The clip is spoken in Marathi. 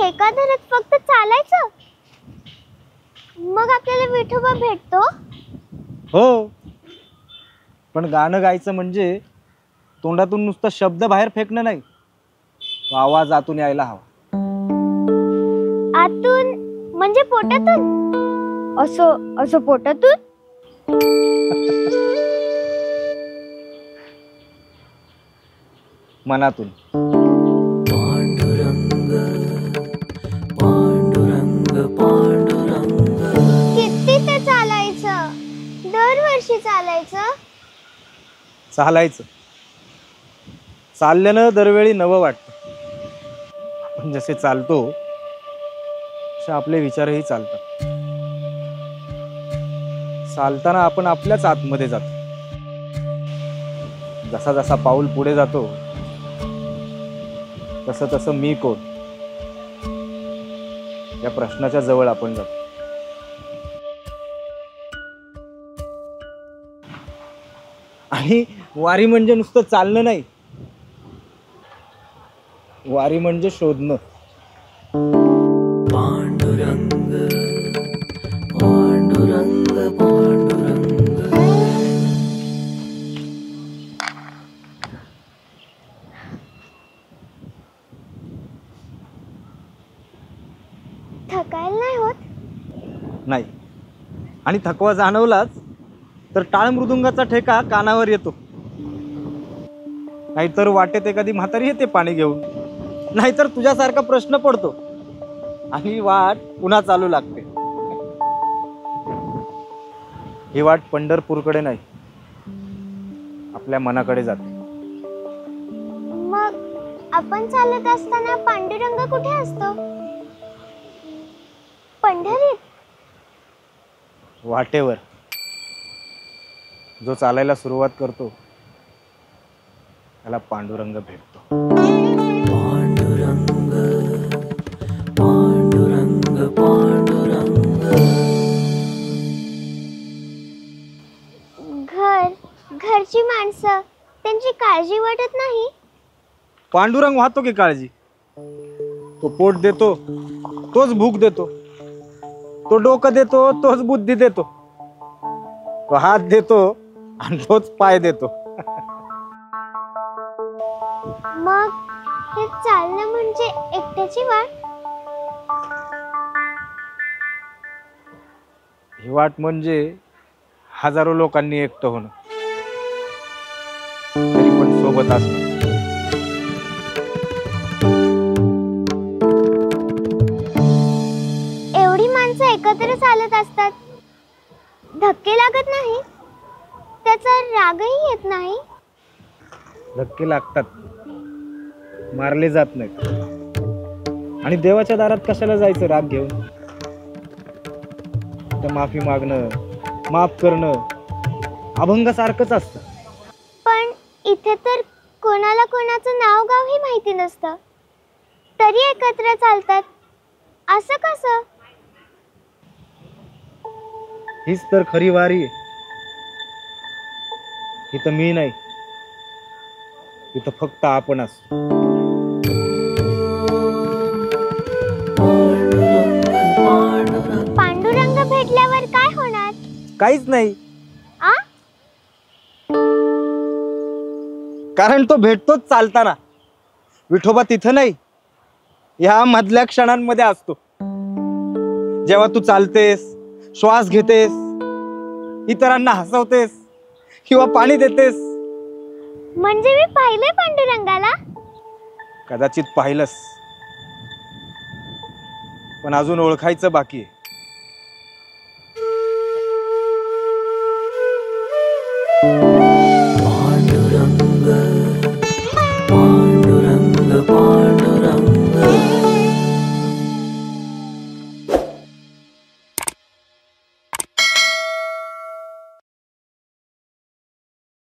ठेका धरत फक्त चालायचं? मग आपल्याला विठोबा भेटतो? हो, पण गाणं गायचं म्हणजे तोंडातून नुसतं शब्द बाहेर फेकणं नाही, तो आवाज आतून यायला हवा. आतून म्हणजे पोटातून? असं असं पोटातून? मनातून. पांडुरंग पांडुरंग पांडुरंग. किती ते चालायचं? दरवर्षी चालायचं? चालायचं. चालल्यानं दरवेळी नवं वाटतं. आपण जसे चालतो तसे आपले विचारही चालतात. चालताना आपण आपल्याच आतमध्ये जातो. जसा जसा पाऊल पुढे जातो तसं तसं मी कोण या प्रश्नाच्या जवळ आपण जातो. आणि वारी म्हणजे नुसतं चालणं नाही, वारी म्हणजे शोधणं. पांडुरंग पांडुरंग पांडुरंग. थकायला नाही होत? नाही, आणि थकवा जाणवलाच तर टाळ मृदुंगाचा ठेका कानावर येतो. नाहीतर वाटेत एखादी म्हातारी येते पाणी घेऊन, नाहीतर तुझ्यासारखा प्रश्न पडतो आणि वाट पुन्हा चालू लागते. ही वाट पंढरपूरकडे नाही, आपल्या मनाकडे जाते. मग आपण चालत असताना पांडुरंग कुठे असतो? पंढरीत? वाटेवर. जो चालायला सुरुवात करतो त्याला पांडुरंग भेटतो. पांडुरंग पांडुरंग पांडुरंग. घरची माणसं, त्यांची काळजी वाटत नाही? पांडुरंग वाहतो की काळजी. तो पोट देतो तोच भूक देतो, तो डोकं देतो तोच बुद्धी देतो, तो हात देतो आणि तोच पाय देतो. मग हे चालणं म्हणजे एकट्याची वाट? ही वाट म्हणजे हजारो लोकांनी एकटं होणं, तरी पण सोबत असणं. एवढी माणसं एकत्र चालत असतात, धक्के लागत नाही? त्याचा रागही येत नाही? धक्के लागतात, मारले जात नाहीत. आणि देवाच्या दारात कशाला जायचं राग घेऊन? तर माफी मागणं, माफ करणं अभंगासारखंच असतं. पण इथे तर कोणाला कोणाचं नाव गावही माहिती नसतं, तरी एकत्र चालतात. असं कसं? हीच तर खरी वारी आहे. इथं मी नाही, इथं फक्त आपण असतो. पांडुरंग भेटल्यावर काय होणार? काहीच नाही, आ? कारण तो भेटतोच चालताना. विठोबा तिथं नाही, ह्या मधल्या क्षणांमध्ये असतो. जेव्हा तू चालतेस, श्वास घेतेस, इतरांना हसवतेस किंवा पाणी देतेस. म्हणजे मी पाहिलंय पांडुरंगाला? कदाचित पाहिलंस, पण अजून ओळखायचं बाकी आहे.